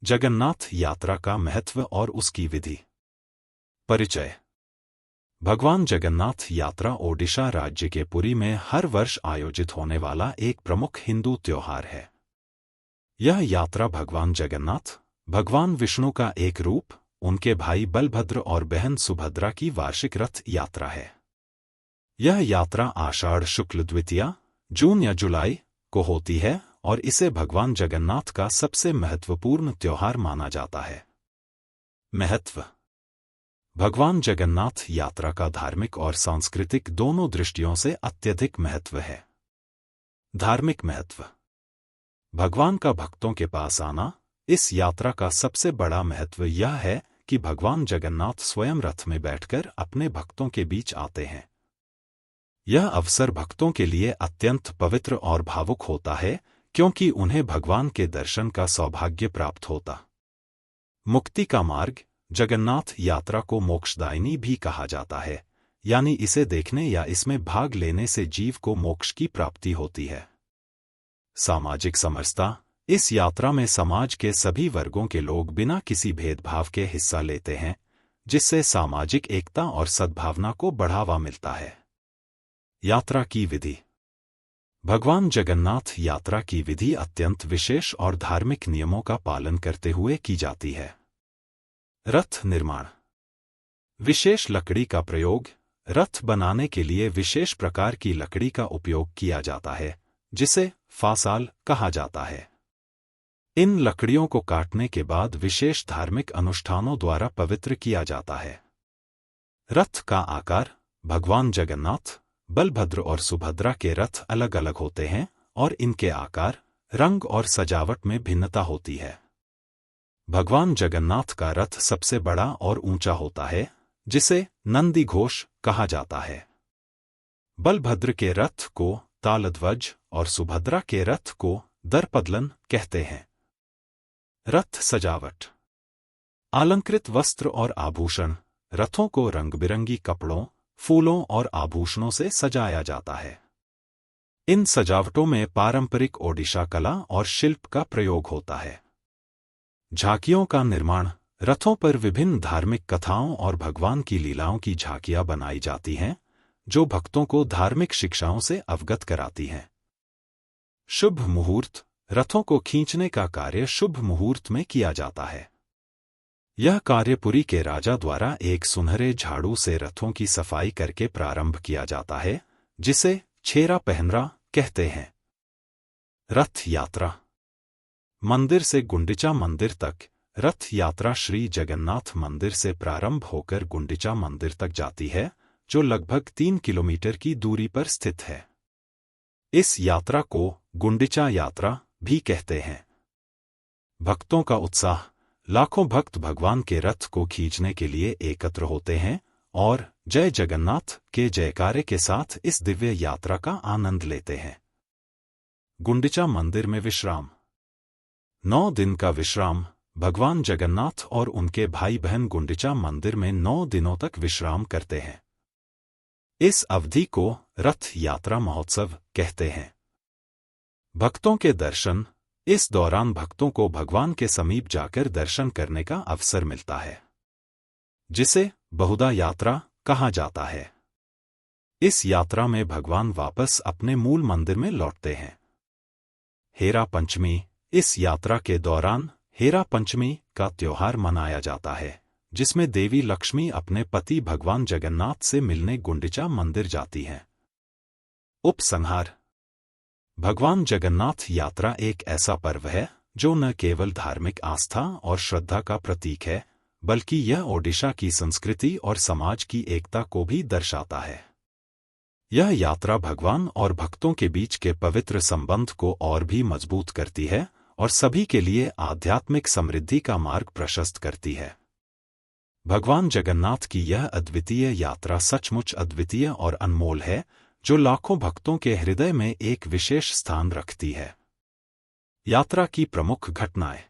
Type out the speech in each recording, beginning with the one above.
जगन्नाथ यात्रा का महत्व और उसकी विधि। परिचय। भगवान जगन्नाथ यात्रा ओडिशा राज्य के पुरी में हर वर्ष आयोजित होने वाला एक प्रमुख हिंदू त्योहार है। यह यात्रा भगवान जगन्नाथ, भगवान विष्णु का एक रूप, उनके भाई बलभद्र और बहन सुभद्रा की वार्षिक रथ यात्रा है। यह यात्रा आषाढ़ शुक्ल द्वितीया, जून या जुलाई को होती है और इसे भगवान जगन्नाथ का सबसे महत्वपूर्ण त्योहार माना जाता है। महत्व। भगवान जगन्नाथ यात्रा का धार्मिक और सांस्कृतिक दोनों दृष्टियों से अत्यधिक महत्व है। धार्मिक महत्व। भगवान का भक्तों के पास आना। इस यात्रा का सबसे बड़ा महत्व यह है कि भगवान जगन्नाथ स्वयं रथ में बैठकर अपने भक्तों के बीच आते हैं। यह अवसर भक्तों के लिए अत्यंत पवित्र और भावुक होता है, क्योंकि उन्हें भगवान के दर्शन का सौभाग्य प्राप्त होता। मुक्ति का मार्ग। जगन्नाथ यात्रा को मोक्षदायिनी भी कहा जाता है, यानी इसे देखने या इसमें भाग लेने से जीव को मोक्ष की प्राप्ति होती है। सामाजिक समरसता। इस यात्रा में समाज के सभी वर्गों के लोग बिना किसी भेदभाव के हिस्सा लेते हैं, जिससे सामाजिक एकता और सद्भावना को बढ़ावा मिलता है। यात्रा की विधि। भगवान जगन्नाथ यात्रा की विधि अत्यंत विशेष और धार्मिक नियमों का पालन करते हुए की जाती है। रथ निर्माण। विशेष लकड़ी का प्रयोग। रथ बनाने के लिए विशेष प्रकार की लकड़ी का उपयोग किया जाता है, जिसे फासाल कहा जाता है। इन लकड़ियों को काटने के बाद विशेष धार्मिक अनुष्ठानों द्वारा पवित्र किया जाता है। रथ का आकार। भगवान जगन्नाथ, बलभद्र और सुभद्रा के रथ अलग अलग होते हैं और इनके आकार, रंग और सजावट में भिन्नता होती है। भगवान जगन्नाथ का रथ सबसे बड़ा और ऊंचा होता है, जिसे नंदी घोष कहा जाता है। बलभद्र के रथ को तालध्वज और सुभद्रा के रथ को दर्पदलन कहते हैं। रथ सजावट। अलंकृत वस्त्र और आभूषण। रथों को रंग-बिरंगी कपड़ों, फूलों और आभूषणों से सजाया जाता है। इन सजावटों में पारंपरिक ओडिशा कला और शिल्प का प्रयोग होता है। झांकियों का निर्माण। रथों पर विभिन्न धार्मिक कथाओं और भगवान की लीलाओं की झांकियां बनाई जाती हैं, जो भक्तों को धार्मिक शिक्षाओं से अवगत कराती हैं। शुभ मुहूर्त। रथों को खींचने का कार्य शुभ मुहूर्त में किया जाता है। यह कार्य पुरी के राजा द्वारा एक सुनहरे झाड़ू से रथों की सफाई करके प्रारंभ किया जाता है, जिसे छेरा पहनरा कहते हैं। रथ यात्रा। मंदिर से गुंडिचा मंदिर तक। रथ यात्रा श्री जगन्नाथ मंदिर से प्रारंभ होकर गुंडिचा मंदिर तक जाती है, जो लगभग 3 किलोमीटर की दूरी पर स्थित है। इस यात्रा को गुंडिचा यात्रा भी कहते हैं। भक्तों का उत्साह। लाखों भक्त भगवान के रथ को खींचने के लिए एकत्र होते हैं और जय जगन्नाथ के जयकारे के साथ इस दिव्य यात्रा का आनंद लेते हैं। गुंडिचा मंदिर में विश्राम। 9 दिन का विश्राम। भगवान जगन्नाथ और उनके भाई बहन गुंडिचा मंदिर में 9 दिनों तक विश्राम करते हैं। इस अवधि को रथ यात्रा महोत्सव कहते हैं। भक्तों के दर्शन। इस दौरान भक्तों को भगवान के समीप जाकर दर्शन करने का अवसर मिलता है, जिसे बहुधा यात्रा कहा जाता है। इस यात्रा में भगवान वापस अपने मूल मंदिर में लौटते हैं। हेरा पंचमी। इस यात्रा के दौरान हेरा पंचमी का त्योहार मनाया जाता है, जिसमें देवी लक्ष्मी अपने पति भगवान जगन्नाथ से मिलने गुंडिचा मंदिर जाती हैं। उपसंहार। भगवान जगन्नाथ यात्रा एक ऐसा पर्व है जो न केवल धार्मिक आस्था और श्रद्धा का प्रतीक है, बल्कि यह ओडिशा की संस्कृति और समाज की एकता को भी दर्शाता है। यह यात्रा भगवान और भक्तों के बीच के पवित्र संबंध को और भी मजबूत करती है और सभी के लिए आध्यात्मिक समृद्धि का मार्ग प्रशस्त करती है। भगवान जगन्नाथ की यह अद्वितीय यात्रा सचमुच अद्वितीय और अनमोल है, जो लाखों भक्तों के हृदय में एक विशेष स्थान रखती है। यात्रा की प्रमुख घटनाएं।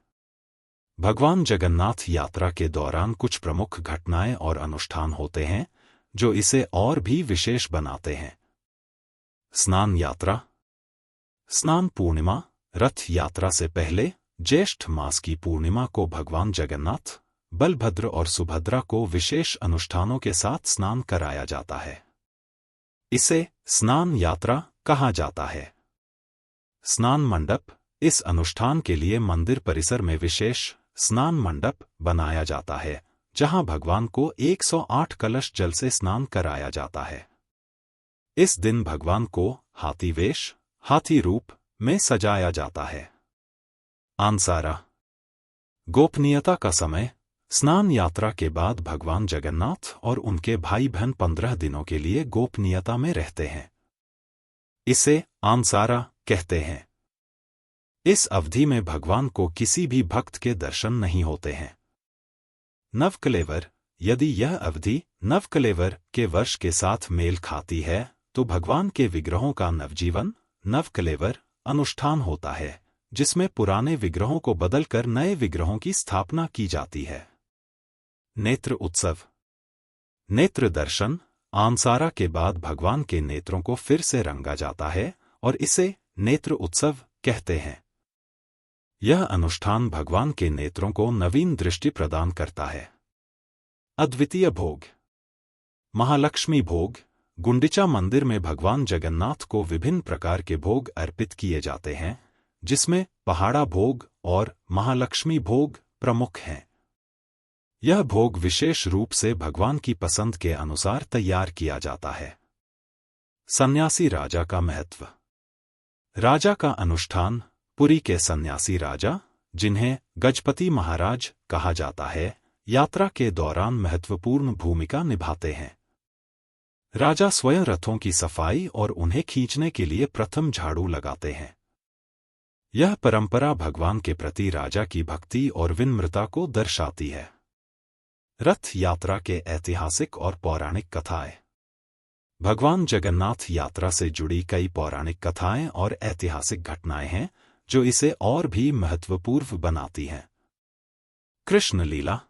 भगवान जगन्नाथ यात्रा के दौरान कुछ प्रमुख घटनाएं और अनुष्ठान होते हैं, जो इसे और भी विशेष बनाते हैं। स्नान यात्रा। स्नान पूर्णिमा। रथ यात्रा से पहले ज्येष्ठ मास की पूर्णिमा को भगवान जगन्नाथ, बलभद्र और सुभद्रा को विशेष अनुष्ठानों के साथ स्नान कराया जाता है। इसे स्नान यात्रा कहा जाता है। स्नान मंडप, इस अनुष्ठान के लिए मंदिर परिसर में विशेष स्नान मंडप बनाया जाता है, जहां भगवान को 108 कलश जल से स्नान कराया जाता है। इस दिन भगवान को हाथी वेश, हाथी रूप में सजाया जाता है। आंसारा, गोपनीयता का समय। स्नान यात्रा के बाद भगवान जगन्नाथ और उनके भाई बहन 15 दिनों के लिए गोपनीयता में रहते हैं। इसे आंसारा कहते हैं। इस अवधि में भगवान को किसी भी भक्त के दर्शन नहीं होते हैं। नवकलेवर, यदि यह अवधि नवकलेवर के वर्ष के साथ मेल खाती है तो भगवान के विग्रहों का नवजीवन, नवकलेवर अनुष्ठान होता है, जिसमें पुराने विग्रहों को बदलकर नए विग्रहों की स्थापना की जाती है। नेत्र उत्सव, नेत्र दर्शन। आंसारा के बाद भगवान के नेत्रों को फिर से रंगा जाता है और इसे नेत्र उत्सव कहते हैं। यह अनुष्ठान भगवान के नेत्रों को नवीन दृष्टि प्रदान करता है। अद्वितीय भोग, महालक्ष्मी भोग। गुंडिचा मंदिर में भगवान जगन्नाथ को विभिन्न प्रकार के भोग अर्पित किए जाते हैं, जिसमें पहाड़ा भोग और महालक्ष्मी भोग प्रमुख हैं। यह भोग विशेष रूप से भगवान की पसंद के अनुसार तैयार किया जाता है। सन्यासी राजा का महत्व। राजा का अनुष्ठान। पुरी के सन्यासी राजा, जिन्हें गजपति महाराज कहा जाता है, यात्रा के दौरान महत्वपूर्ण भूमिका निभाते हैं। राजा स्वयं रथों की सफाई और उन्हें खींचने के लिए प्रथम झाड़ू लगाते हैं। यह परंपरा भगवान के प्रति राजा की भक्ति और विनम्रता को दर्शाती है। रथ यात्रा के ऐतिहासिक और पौराणिक कथाएं। भगवान जगन्नाथ यात्रा से जुड़ी कई पौराणिक कथाएं और ऐतिहासिक घटनाएं हैं जो इसे और भी महत्वपूर्ण बनाती हैं। कृष्ण लीला।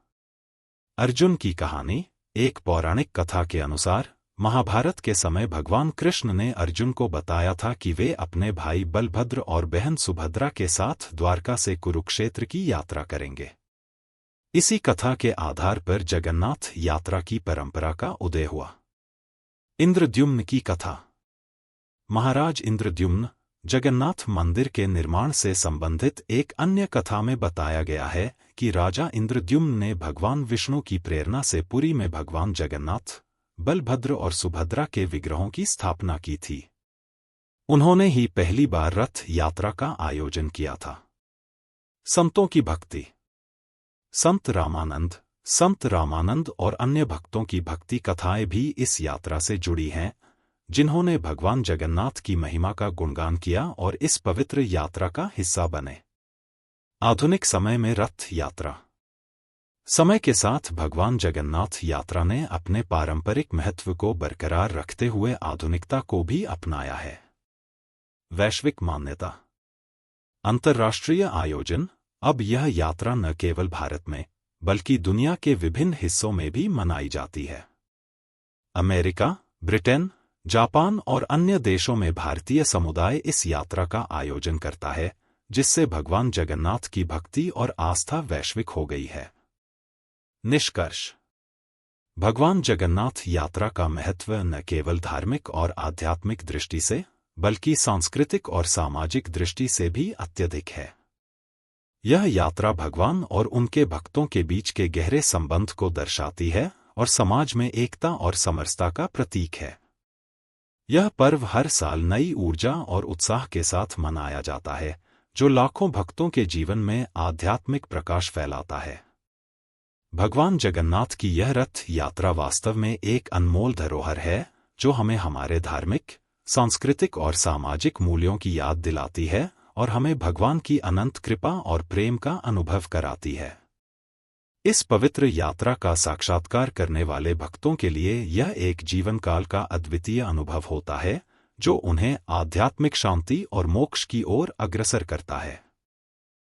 अर्जुन की कहानी। एक पौराणिक कथा के अनुसार महाभारत के समय भगवान कृष्ण ने अर्जुन को बताया था कि वे अपने भाई बलभद्र और बहन सुभद्रा के साथ द्वारका से कुरुक्षेत्र की यात्रा करेंगे। इसी कथा के आधार पर जगन्नाथ यात्रा की परंपरा का उदय हुआ। इंद्रद्युम्न की कथा। महाराज इंद्रद्युम्न, जगन्नाथ मंदिर के निर्माण से संबंधित एक अन्य कथा में बताया गया है कि राजा इंद्रद्युम्न ने भगवान विष्णु की प्रेरणा से पुरी में भगवान जगन्नाथ, बलभद्र और सुभद्रा के विग्रहों की स्थापना की थी। उन्होंने ही पहली बार रथ यात्रा का आयोजन किया था। संतों की भक्ति। संत रामानंद और अन्य भक्तों की भक्ति कथाएं भी इस यात्रा से जुड़ी हैं, जिन्होंने भगवान जगन्नाथ की महिमा का गुणगान किया और इस पवित्र यात्रा का हिस्सा बने। आधुनिक समय में रथ यात्रा। समय के साथ भगवान जगन्नाथ यात्रा ने अपने पारंपरिक महत्व को बरकरार रखते हुए आधुनिकता को भी अपनाया है। वैश्विक मान्यता। अंतर्राष्ट्रीय आयोजन। अब यह यात्रा न केवल भारत में बल्कि दुनिया के विभिन्न हिस्सों में भी मनाई जाती है। अमेरिका, ब्रिटेन, जापान और अन्य देशों में भारतीय समुदाय इस यात्रा का आयोजन करता है, जिससे भगवान जगन्नाथ की भक्ति और आस्था वैश्विक हो गई है। निष्कर्ष। भगवान जगन्नाथ यात्रा का महत्व न केवल धार्मिक और आध्यात्मिक दृष्टि से बल्कि सांस्कृतिक और सामाजिक दृष्टि से भी अत्यधिक है। यह यात्रा भगवान और उनके भक्तों के बीच के गहरे संबंध को दर्शाती है और समाज में एकता और समरसता का प्रतीक है। यह पर्व हर साल नई ऊर्जा और उत्साह के साथ मनाया जाता है, जो लाखों भक्तों के जीवन में आध्यात्मिक प्रकाश फैलाता है। भगवान जगन्नाथ की यह रथ यात्रा वास्तव में एक अनमोल धरोहर है, जो हमें हमारे धार्मिक, सांस्कृतिक और सामाजिक मूल्यों की याद दिलाती है और हमें भगवान की अनंत कृपा और प्रेम का अनुभव कराती है। इस पवित्र यात्रा का साक्षात्कार करने वाले भक्तों के लिए यह एक जीवन काल का अद्वितीय अनुभव होता है, जो उन्हें आध्यात्मिक शांति और मोक्ष की ओर अग्रसर करता है।